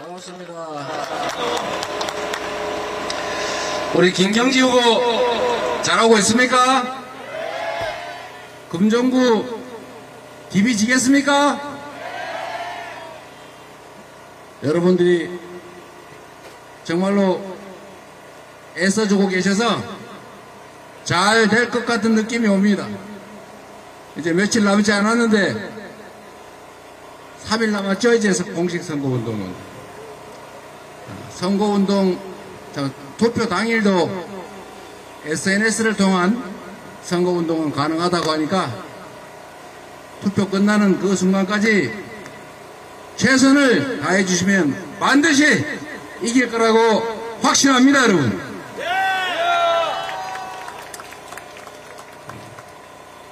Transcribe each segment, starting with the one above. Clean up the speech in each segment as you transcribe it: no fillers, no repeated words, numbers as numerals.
고맙습니다. 우리 김경지 후보 잘하고 있습니까? 금정구 디비지겠습니까? 여러분들이 정말로 애써주고 계셔서 잘 될 것 같은 느낌이 옵니다. 이제 며칠 남지 않았는데 3일 남았죠. 이제 공식 선거운동은. 선거운동 투표 당일도 SNS를 통한 선거운동은 가능하다고 하니까 투표 끝나는 그 순간까지 최선을 다해 주시면 반드시 이길 거라고 확신합니다. 여러분.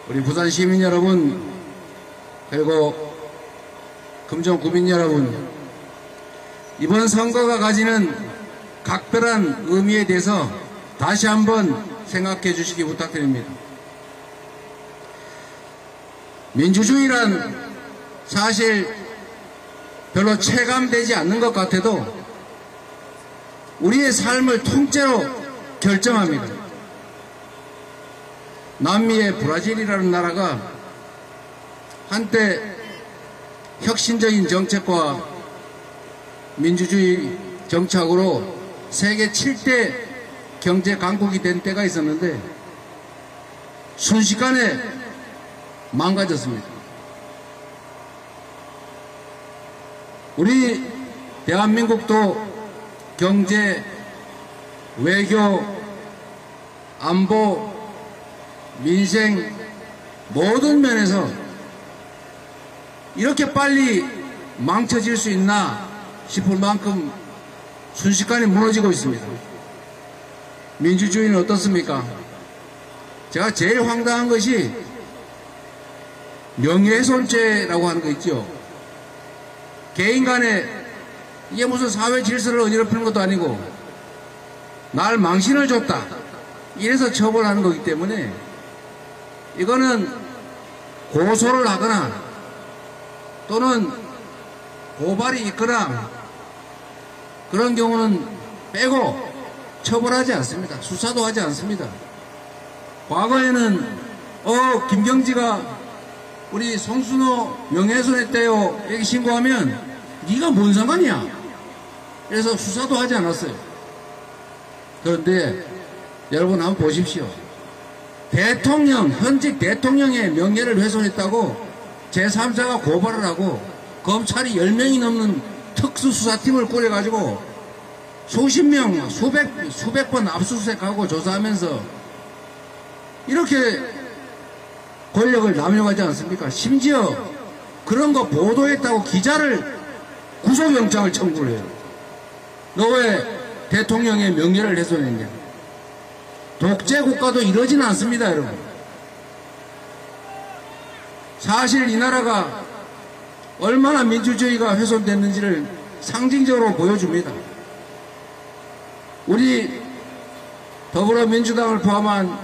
우리 부산 시민 여러분, 그리고 금정 구민 여러분, 이번 선거가 가지는 각별한 의미에 대해서 다시 한번 생각해 주시기 부탁드립니다. 민주주의란 사실 별로 체감되지 않는 것 같아도 우리의 삶을 통째로 결정합니다. 남미의 브라질이라는 나라가 한때 혁신적인 정책과 민주주의 정착으로 세계 7대 경제 강국이 된 때가 있었는데 순식간에 망가졌습니다. 우리 대한민국도 경제, 외교, 안보, 민생 모든 면에서 이렇게 빨리 망쳐질 수 있나 싶을 만큼 순식간에 무너지고 있습니다. 민주주의는 어떻습니까? 제가 제일 황당한 것이 명예훼손죄라고 하는 거 있죠. 개인 간에 이게 무슨 사회 질서를 어지럽히는 것도 아니고 날 망신을 줬다 이래서 처벌하는 거기 때문에 이거는 고소를 하거나 또는 고발이 있거나 그런 경우는 빼고 처벌하지 않습니다. 수사도 하지 않습니다. 과거에는 김경지가 우리 송순호 명예훼손했대요 여기 신고하면 네가 뭔 상관이야 그래서 수사도 하지 않았어요. 그런데 여러분 한번 보십시오. 현직 대통령의 명예를 훼손했다고 제3자가 고발을 하고 검찰이 10명이 넘는 특수수사팀을 꾸려가지고 수십 명, 수백 번 압수수색하고 조사하면서 이렇게 권력을 남용하지 않습니까? 심지어 그런 거 보도했다고 기자를 구속영장을 청구를 해요. 너 왜 대통령의 명예를 훼손했냐? 독재국가도 이러지는 않습니다, 여러분. 사실 이 나라가 얼마나 민주주의가 훼손됐는지를 상징적으로 보여줍니다. 우리 더불어민주당을 포함한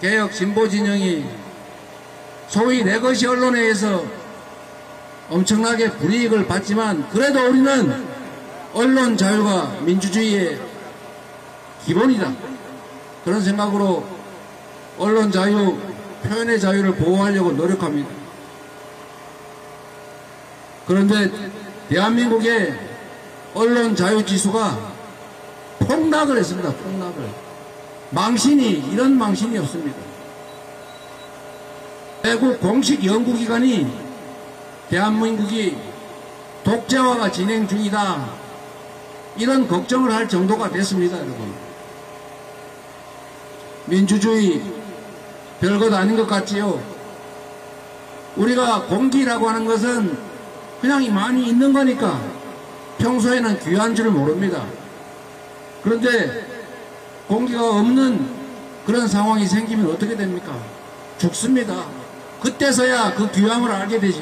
개혁 진보 진영이 소위 내 것이 언론에 의해서 엄청나게 불이익을 받지만 그래도 우리는 언론 자유가 민주주의의 기본이다. 그런 생각으로 언론 자유, 표현의 자유를 보호하려고 노력합니다. 그런데 대한민국의 언론 자유 지수가 폭락을 했습니다. 폭락을. 이런 망신이 없습니다. 외국 공식 연구기관이 대한민국이 독재화가 진행 중이다 이런 걱정을 할 정도가 됐습니다. 여러분. 민주주의 별것 아닌 것 같지요. 우리가 공기라고 하는 것은 그냥 많이 있는 거니까 평소에는 귀한 줄 모릅니다. 그런데 공기가 없는 그런 상황이 생기면 어떻게 됩니까? 죽습니다. 그때서야 그 귀함을 알게 되죠.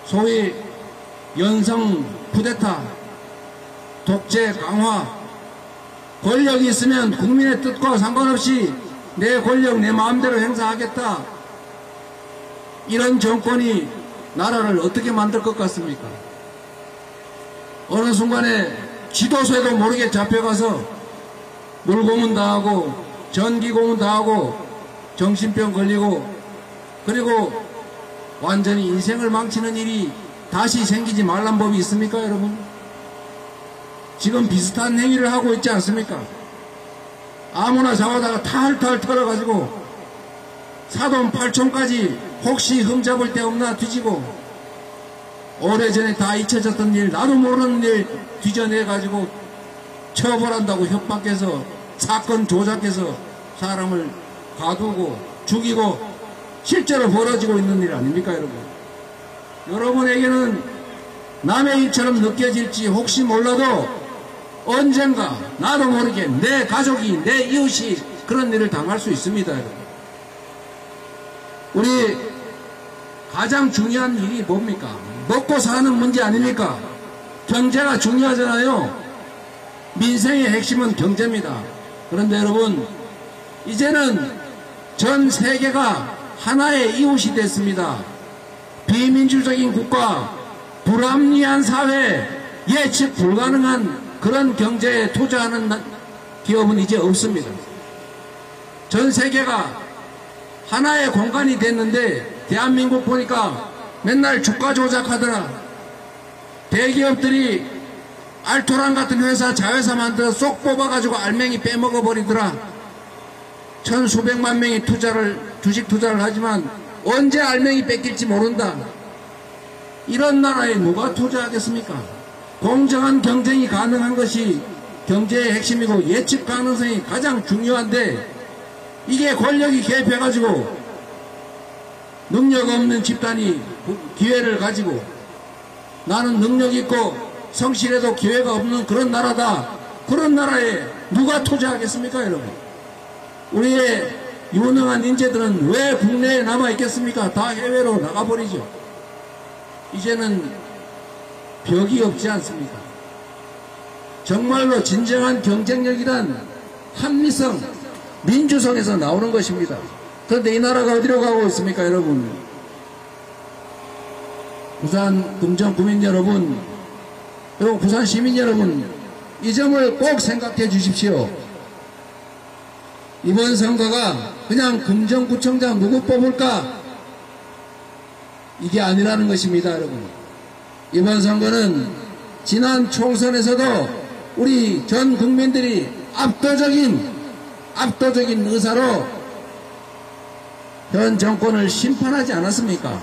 소위 연성 쿠데타, 독재 강화, 권력이 있으면 국민의 뜻과 상관없이 내 권력 내 마음대로 행사하겠다. 이런 정권이 나라를 어떻게 만들 것 같습니까? 어느 순간에 지도서에도 모르게 잡혀가서 물고문 당하고 전기고문 당하고 정신병 걸리고 그리고 완전히 인생을 망치는 일이 다시 생기지 말란 법이 있습니까, 여러분? 지금 비슷한 행위를 하고 있지 않습니까? 아무나 잡아다가 탈탈 털어가지고 사돈 팔촌까지 혹시 흠잡을 데 없나 뒤지고 오래전에 다 잊혀졌던 일, 나도 모르는 일 뒤져내가지고 처벌한다고 협박해서 사건 조작해서 사람을 가두고 죽이고 실제로 벌어지고 있는 일 아닙니까, 여러분? 여러분에게는 남의 일처럼 느껴질지 혹시 몰라도 언젠가 나도 모르게 내 가족이, 내 이웃이 그런 일을 당할 수 있습니다, 여러분. 우리 가장 중요한 일이 뭡니까? 먹고 사는 문제 아닙니까? 경제가 중요하잖아요. 민생의 핵심은 경제입니다. 그런데 여러분, 이제는 전 세계가 하나의 이웃이 됐습니다. 비민주적인 국가, 불합리한 사회, 예측 불가능한 그런 경제에 투자하는 기업은 이제 없습니다. 전 세계가 하나의 공간이 됐는데 대한민국 보니까 맨날 주가 조작하더라. 대기업들이 알토란 같은 회사, 자회사 만들어 쏙 뽑아가지고 알맹이 빼먹어버리더라. 천수백만 명이 주식 투자를 하지만 언제 알맹이 뺏길지 모른다. 이런 나라에 누가 투자하겠습니까? 공정한 경쟁이 가능한 것이 경제의 핵심이고 예측 가능성이 가장 중요한데 이게 권력이 개입해가지고 능력 없는 집단이 기회를 가지고 나는 능력 있고 성실해도 기회가 없는 그런 나라다. 그런 나라에 누가 투자하겠습니까, 여러분? 우리의 유능한 인재들은 왜 국내에 남아있겠습니까? 다 해외로 나가버리죠. 이제는 벽이 없지 않습니까? 정말로 진정한 경쟁력이란 합리성, 민주성에서 나오는 것입니다. 그런데 이 나라가 어디로 가고 있습니까, 여러분? 부산 금정 구민 여러분, 그리고 부산 시민 여러분, 이 점을 꼭 생각해 주십시오. 이번 선거가 그냥 금정구청장 누구 뽑을까? 이게 아니라는 것입니다, 여러분. 이번 선거는 지난 총선에서도 우리 전 국민들이 압도적인 의사로 현 정권을 심판하지 않았습니까?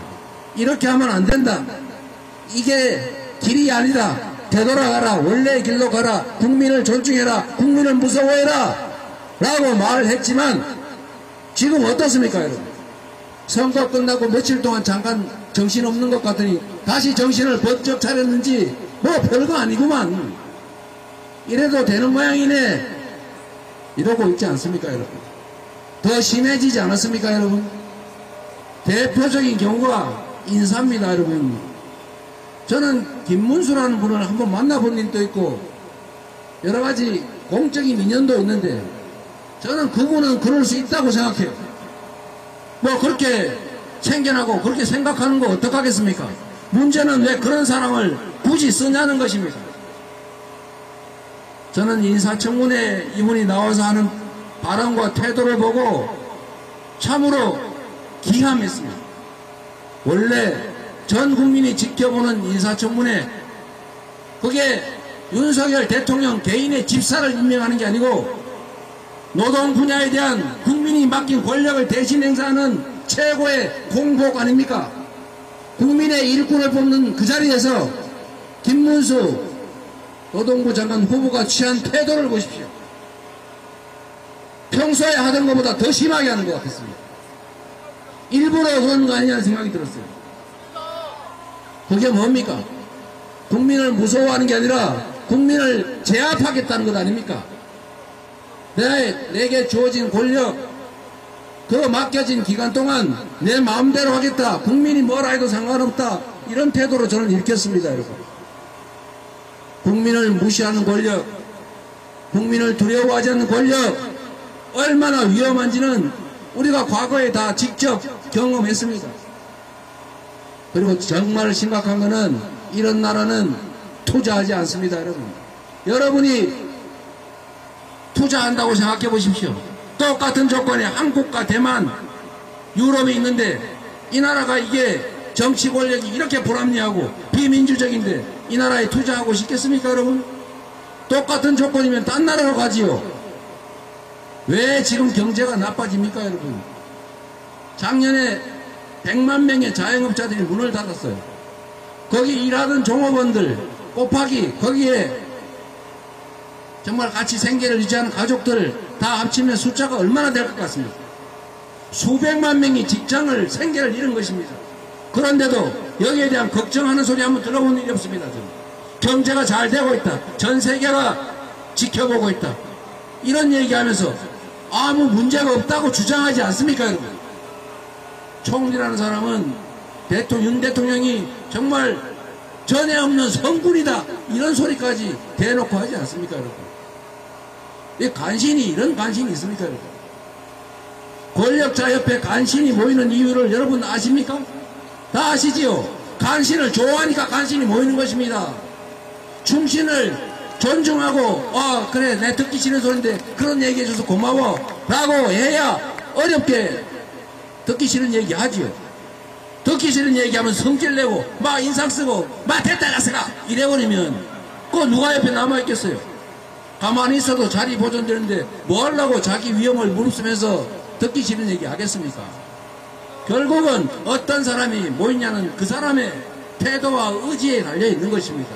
이렇게 하면 안 된다. 이게 길이 아니다. 되돌아가라. 원래의 길로 가라. 국민을 존중해라. 국민을 무서워해라. 라고 말을 했지만 지금 어떻습니까, 여러분? 선거 끝나고 며칠 동안 잠깐 정신없는 것 같더니 다시 정신을 번쩍 차렸는지 뭐 별거 아니구만. 이래도 되는 모양이네. 이러고 있지 않습니까, 여러분? 더 심해지지 않았습니까, 여러분? 대표적인 경우가 인사입니다, 여러분. 저는 김문수라는 분을 한번 만나본 일도 있고 여러 가지 공적인 인연도 있는데 저는 그분은 그럴 수 있다고 생각해요. 뭐 그렇게 챙겨나고 그렇게 생각하는 거 어떡하겠습니까? 문제는 왜 그런 사람을 굳이 쓰냐는 것입니다. 저는 인사청문회 이분이 나와서 하는 발언과 태도를 보고 참으로 기함했습니다. 원래 전 국민이 지켜보는 인사청문회, 그게 윤석열 대통령 개인의 집사를 임명하는 게 아니고 노동 분야에 대한 국민이 맡긴 권력을 대신 행사하는 최고의 공복 아닙니까? 국민의 일꾼을 뽑는 그 자리에서 김문수 노동부 장관 후보가 취한 태도를 보십시오. 평소에 하던 것보다 더 심하게 하는 것 같았습니다. 일부러 그런 거 아니냐는 생각이 들었어요. 그게 뭡니까? 국민을 무서워하는 게 아니라 국민을 제압하겠다는 것 아닙니까? 내게 주어진 권력, 그 맡겨진 기간 동안 내 마음대로 하겠다. 국민이 뭐라 해도 상관없다. 이런 태도로 저는 읽혔습니다, 여러분. 국민을 무시하는 권력, 국민을 두려워하지 않는 권력, 얼마나 위험한지는 우리가 과거에 다 직접 경험했습니다. 그리고 정말 심각한 것은 이런 나라는 투자하지 않습니다, 여러분. 여러분이 투자한다고 생각해 보십시오. 똑같은 조건에 한국과 대만, 유럽이 있는데 이 나라가 이게 정치 권력이 이렇게 불합리하고 비민주적인데 이 나라에 투자하고 싶겠습니까, 여러분? 똑같은 조건이면 딴 나라로 가지요. 왜 지금 경제가 나빠집니까, 여러분? 작년에 100만 명의 자영업자들이 문을 닫았어요. 거기 일하던 종업원들 곱하기 거기에 정말 같이 생계를 유지하는 가족들 다 합치면 숫자가 얼마나 될 것 같습니까? 수백만 명이 직장을 생계를 잃은 것입니다. 그런데도 여기에 대한 걱정하는 소리 한번 들어본 일이 없습니다. 저는. 경제가 잘 되고 있다. 전 세계가 지켜보고 있다. 이런 얘기하면서 아무 문제가 없다고 주장하지 않습니까, 여러분? 총리라는 사람은 윤 대통령이 정말 전에 없는 성군이다. 이런 소리까지 대놓고 하지 않습니까, 여러분? 이 간신히 이런 간신이 있습니까, 여러분? 권력자 옆에 간신이 모이는 이유를 여러분 아십니까? 다 아시지요? 간신을 좋아하니까 간신이 모이는 것입니다. 충신을 존중하고 그래 내 듣기 싫은 소리인데 그런 얘기해줘서 고마워 라고 해야 어렵게 듣기 싫은 얘기 하지요. 듣기 싫은 얘기하면 성질내고 막 인상 쓰고 막 됐다 가서가 이래버리면 그거 누가 옆에 남아있겠어요? 가만히 있어도 자리 보존되는데 뭐 하려고 자기 위험을 무릅쓰면서 듣기 싫은 얘기 하겠습니까? 결국은 어떤 사람이 모이냐는 그 사람의 태도와 의지에 달려있는 것입니다.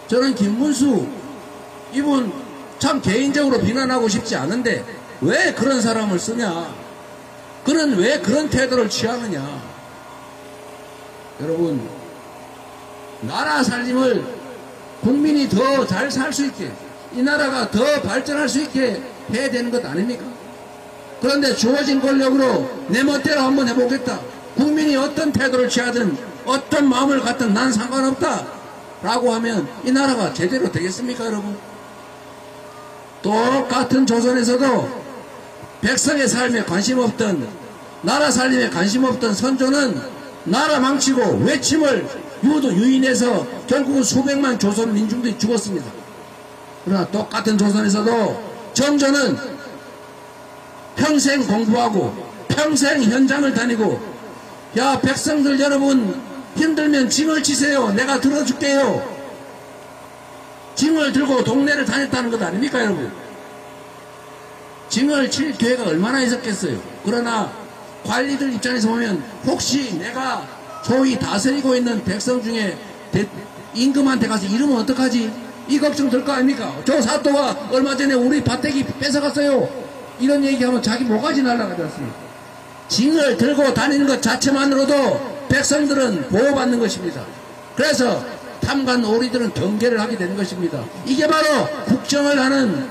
저는 김문수 이분 참 개인적으로 비난하고 싶지 않은데 왜 그런 사람을 쓰냐, 그는 왜 그런 태도를 취하느냐. 여러분, 나라 살림을 국민이 더 잘 살 수 있게, 이 나라가 더 발전할 수 있게 해야 되는 것 아닙니까? 그런데 주어진 권력으로 내 멋대로 한번 해보겠다, 국민이 어떤 태도를 취하든 어떤 마음을 갖든 난 상관없다 라고 하면 이 나라가 제대로 되겠습니까, 여러분? 똑같은 조선에서도 백성의 삶에 관심 없던, 나라 살림에 관심 없던 선조는 나라 망치고 외침을 유인해서 결국은 수백만 조선 민중들이 죽었습니다. 그러나 똑같은 조선에서도 정조는 평생 공부하고 평생 현장을 다니고, 야 백성들 여러분 힘들면 징을 치세요, 내가 들어줄게요, 징을 들고 동네를 다녔다는 것 아닙니까, 여러분? 징을 칠 기회가 얼마나 있었겠어요. 그러나 관리들 입장에서 보면 혹시 내가 소위 다스리고 있는 백성 중에 임금한테 가서 이러면 어떡하지, 이 걱정 들 거 아닙니까? 저 사또가 얼마 전에 우리 밭대기 뺏어갔어요, 이런 얘기하면 자기 모가지 날아가지 않습니까? 징을 들고 다니는 것 자체만으로도 백성들은 보호받는 것입니다. 그래서 탐관 오리들은 경계를 하게 되는 것입니다. 이게 바로 국정을 하는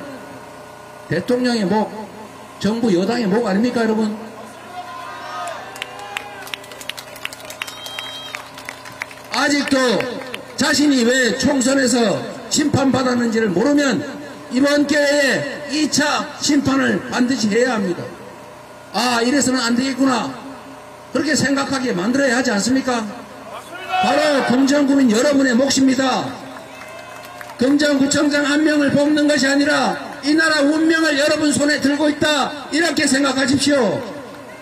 대통령의 목, 정부 여당의 목 아닙니까, 여러분? 아직도 자신이 왜 총선에서 심판받았는지를 모르면 이번 기회에 2차 심판을 반드시 해야 합니다. 아, 이래서는 안 되겠구나, 그렇게 생각하게 만들어야 하지 않습니까? 바로 금정구민 여러분의 몫입니다. 금정구청장 한 명을 뽑는 것이 아니라 이 나라 운명을 여러분 손에 들고 있다, 이렇게 생각하십시오.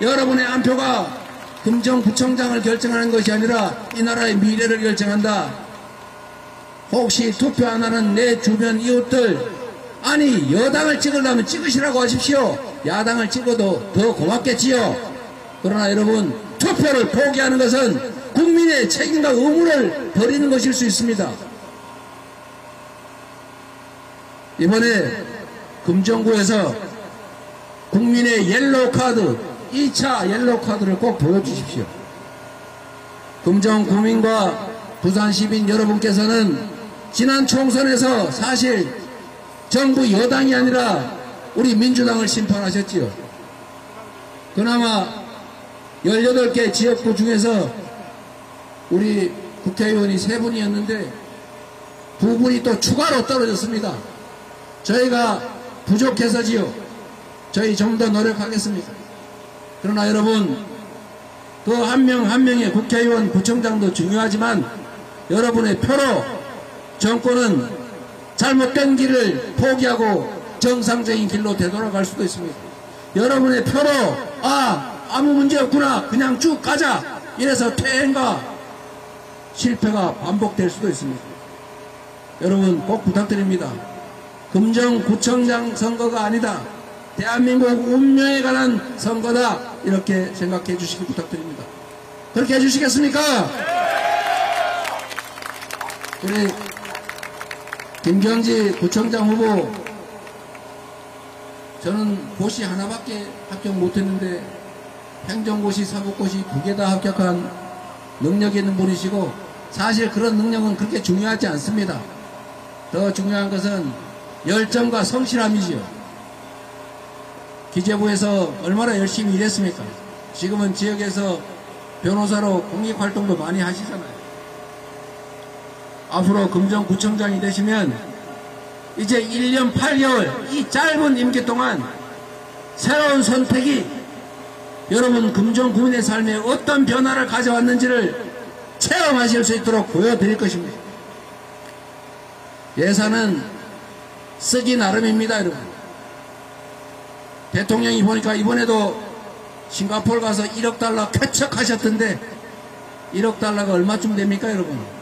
여러분의 한 표가 금정구청장을 결정하는 것이 아니라 이 나라의 미래를 결정한다. 혹시 투표 안 하는 내 주변 이웃들, 아니 여당을 찍으려면 찍으시라고 하십시오. 야당을 찍어도 더 고맙겠지요. 그러나 여러분, 투표를 포기하는 것은 국민의 책임과 의무를 버리는 것일 수 있습니다. 이번에 금정구에서 국민의 옐로우 카드, 2차 옐로우 카드를 꼭 보여주십시오. 금정구민과 부산 시민 여러분께서는 지난 총선에서 사실 정부 여당이 아니라 우리 민주당을 심판하셨지요. 그나마 18개 지역구 중에서 우리 국회의원이 3분이었는데 2분이 또 추가로 떨어졌습니다. 저희가 부족해서지요. 저희 좀 더 노력하겠습니다. 그러나 여러분, 그 한 명 한 명의 국회의원, 구청장도 중요하지만 여러분의 표로 정권은 잘못된 길을 포기하고 정상적인 길로 되돌아갈 수도 있습니다. 여러분의 표로 아무 문제 없구나 그냥 쭉 가자 이래서 퇴행과 실패가 반복될 수도 있습니다. 여러분 꼭 부탁드립니다. 금정구청장 선거가 아니다. 대한민국 운명에 관한 선거다. 이렇게 생각해 주시기 부탁드립니다. 그렇게 해주시겠습니까? 우리 김경지 구청장 후보, 저는 고시 하나밖에 합격 못했는데 행정고시, 사법고시 2개 다 합격한 능력이 있는 분이시고, 사실 그런 능력은 그렇게 중요하지 않습니다. 더 중요한 것은 열정과 성실함이지요. 기재부에서 얼마나 열심히 일했습니까? 지금은 지역에서 변호사로 공익활동도 많이 하시잖아요. 앞으로 금정구청장이 되시면 이제 1년 8개월 이 짧은 임기 동안 새로운 선택이 여러분 금정구민의 삶에 어떤 변화를 가져왔는지를 체험하실 수 있도록 보여드릴 것입니다. 예산은 쓰기 나름입니다, 여러분. 대통령이 보니까 이번에도 싱가포르 가서 1억 달러 쾌척하셨던데 1억 달러가 얼마쯤 됩니까, 여러분?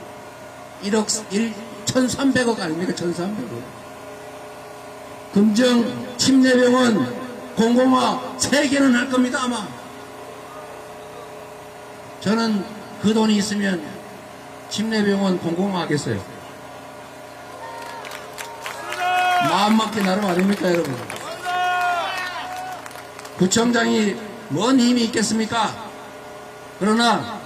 1,300억 아닙니까? 1,300억. 금정 침례병원 공공화 3개는 할 겁니다, 아마. 저는 그 돈이 있으면 침례병원 공공화 하겠어요. 마음먹기 나름 아닙니까, 여러분? 구청장이 뭔 힘이 있겠습니까? 그러나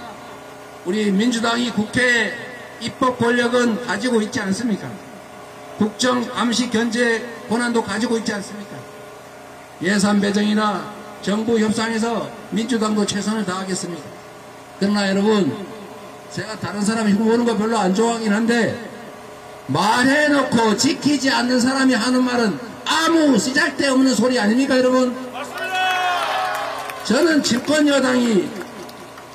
우리 민주당이 국회 입법 권력은 가지고 있지 않습니까? 국정 감시 견제 권한도 가지고 있지 않습니까? 예산 배정이나 정부 협상에서 민주당도 최선을 다하겠습니다. 그러나 여러분, 제가 다른 사람 흉보는 거 별로 안 좋아하긴 한데 말해놓고 지키지 않는 사람이 하는 말은 아무 쓰잘데없는 소리 아닙니까, 여러분? 저는 집권 여당이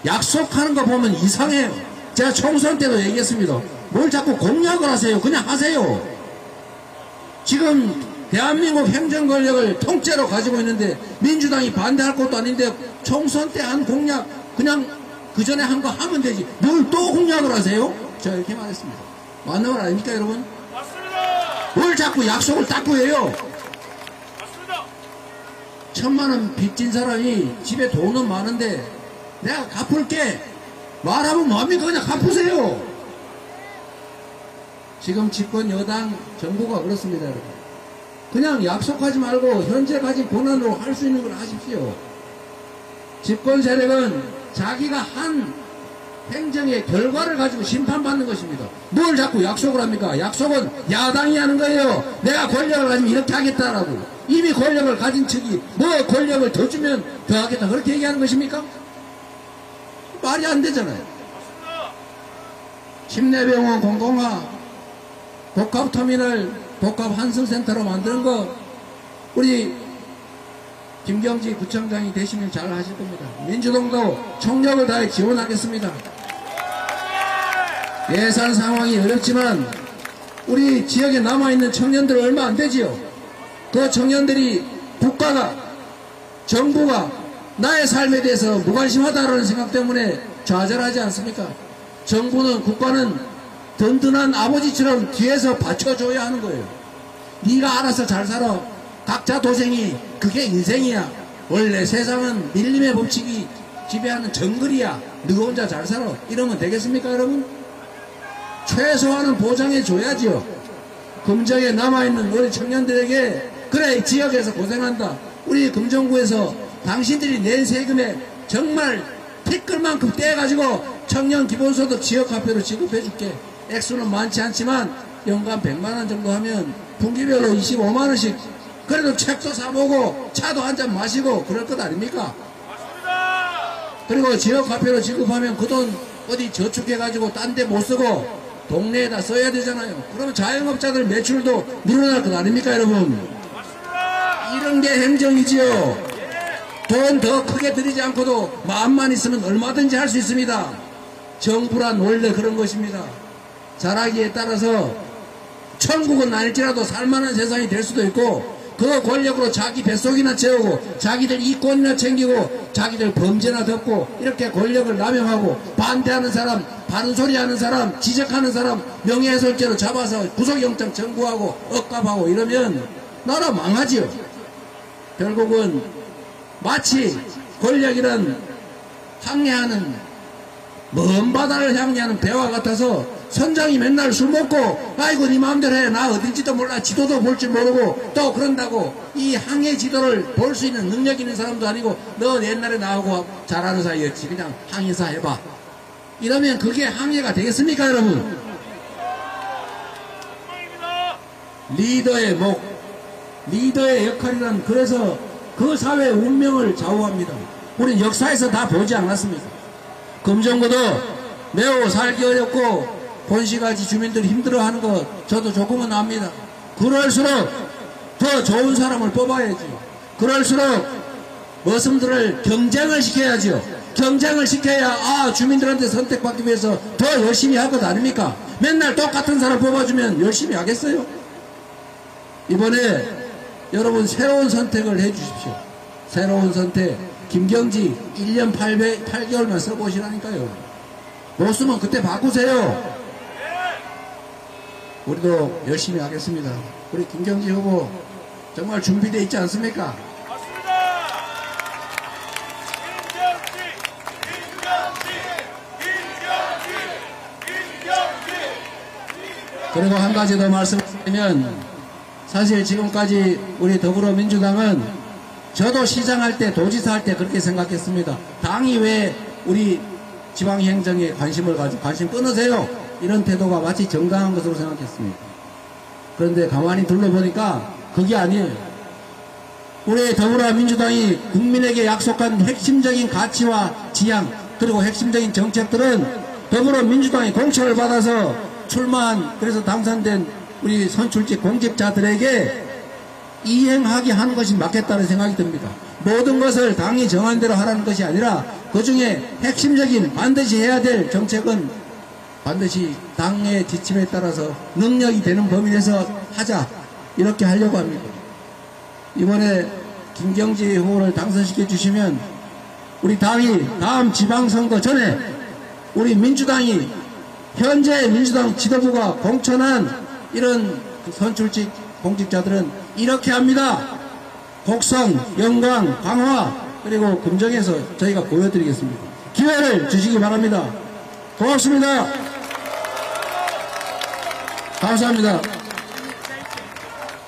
약속하는 거 보면 이상해요. 제가 총선 때도 얘기했습니다. 뭘 자꾸 공약을 하세요. 그냥 하세요. 지금 대한민국 행정 권력을 통째로 가지고 있는데 민주당이 반대할 것도 아닌데 총선 때 한 공약 그냥 그 전에 한 거 하면 되지. 뭘 또 공약을 하세요? 제가 이렇게 말했습니다. 맞는 말 아닙니까, 여러분? 맞습니다. 뭘 자꾸 약속을 닦고 해요? 맞습니다. 1,000만 원 빚진 사람이 집에 돈은 많은데 내가 갚을게 말하면 뭐합니까? 그냥 갚으세요. 지금 집권 여당 정부가 그렇습니다, 여러분. 그냥 약속하지 말고 현재 가진 권한으로 할 수 있는 걸 하십시오. 집권 세력은 자기가 한 행정의 결과를 가지고 심판받는 것입니다. 뭘 자꾸 약속을 합니까? 약속은 야당이 하는 거예요. 내가 권력을 가지면 이렇게 하겠다라고. 이미 권력을 가진 측이 뭐 권력을 더 주면 더 하겠다 그렇게 얘기하는 것입니까? 말이 안 되잖아요. 침례병원 공공화, 복합터미널, 복합환승센터로 만드는 거 우리 김경지 구청장이 되시면 잘 하실 겁니다. 민주당도 총력을 다해 지원하겠습니다. 예산 상황이 어렵지만 우리 지역에 남아있는 청년들 얼마 안 되지요. 그 청년들이 국가가, 정부가 나의 삶에 대해서 무관심하다는 생각 때문에 좌절하지 않습니까? 정부는, 국가는 든든한 아버지처럼 뒤에서 받쳐줘야 하는 거예요. 네가 알아서 잘 살아. 각자 도생이 그게 인생이야. 원래 세상은 밀림의 법칙이 지배하는 정글이야. 너가 혼자 잘 살아. 이러면 되겠습니까, 여러분? 최소한은 보장해 줘야지요. 금정에 남아있는 우리 청년들에게 그래 지역에서 고생한다. 우리 금정구에서 당신들이 낸 세금에 정말 티끌만큼 떼가지고 청년 기본소득 지역화폐로 지급해줄게. 액수는 많지 않지만 연간 100만원 정도 하면 분기별로 25만원씩 그래도 책도 사보고 차도 한잔 마시고 그럴 것 아닙니까? 그리고 지역화폐로 지급하면 그 돈 어디 저축해가지고 딴 데 못 쓰고 동네에다 써야 되잖아요. 그러면 자영업자들 매출도 늘어날 것 아닙니까, 여러분? 이런 게 행정이지요. 돈 더 크게 들이지 않고도 마음만 있으면 얼마든지 할 수 있습니다. 정부란 원래 그런 것입니다. 잘하기에 따라서 천국은 아닐지라도 살만한 세상이 될 수도 있고 그 권력으로 자기 뱃속이나 채우고 자기들 이권이나 챙기고 자기들 범죄나 덮고 이렇게 권력을 남용하고 반대하는 사람, 바른 소리 하는 사람, 지적하는 사람 명예훼손죄로 잡아서 구속영장 청구하고 억압하고 이러면 나라 망하지요. 결국은 마치 권력이란 항해하는 먼 바다를 향해하는 배와 같아서 선장이 맨날 술 먹고 아이고 네 마음대로 해 나 어딘지도 몰라 지도도 볼 줄 모르고 또 그런다고 이 항해 지도를 볼 수 있는 능력 있는 사람도 아니고 너 옛날에 나하고 잘하는 사이였지 그냥 항해사 해봐 이러면 그게 항해가 되겠습니까 여러분? 엉망입니다. 리더의 목 리더의 역할이란 그래서 그 사회의 운명을 좌우합니다. 우린 역사에서 다 보지 않았습니까? 금정구도 매우 살기 어렵고 본시가지 주민들이 힘들어하는 거 저도 조금은 압니다. 그럴수록 더 좋은 사람을 뽑아야지. 그럴수록 머슴들을 경쟁을 시켜야죠. 경쟁을 시켜야 주민들한테 선택받기 위해서 더 열심히 할 것 아닙니까? 맨날 똑같은 사람 뽑아주면 열심히 하겠어요? 이번에 여러분 새로운 선택을 해주십시오. 새로운 선택. 김경지 1년 8개월만 써보시라니까요. 못 쓰면 그때 바꾸세요. 우리도 열심히 하겠습니다. 우리 김경지 후보 정말 준비되어 있지 않습니까? 맞습니다. 김경지. 그리고 한 가지 더 말씀드리면 사실 지금까지 우리 더불어민주당은 저도 시장할 때 도지사 할 때 그렇게 생각했습니다. 당이 왜 우리 지방행정에 관심을 가지고 관심 끊으세요 이런 태도가 마치 정당한 것으로 생각했습니다. 그런데 가만히 둘러보니까 그게 아니에요. 우리 더불어민주당이 국민에게 약속한 핵심적인 가치와 지향 그리고 핵심적인 정책들은 더불어민주당이 공천을 받아서 출마한 그래서 당선된 우리 선출직 공직자들에게 이행하게 하는 것이 맞겠다는 생각이 듭니다. 모든 것을 당이 정한 대로 하라는 것이 아니라 그 중에 핵심적인 반드시 해야 될 정책은 반드시 당의 지침에 따라서 능력이 되는 범위 내에서 하자 이렇게 하려고 합니다. 이번에 김경지 후보를 당선시켜 주시면 우리 당이 다음 지방선거 전에 우리 민주당이 현재 민주당 지도부가 공천한 이런 선출직 공직자들은 이렇게 합니다. 곡성, 영광, 강화 그리고 금정에서 저희가 보여드리겠습니다. 기회를 주시기 바랍니다. 고맙습니다. 감사합니다.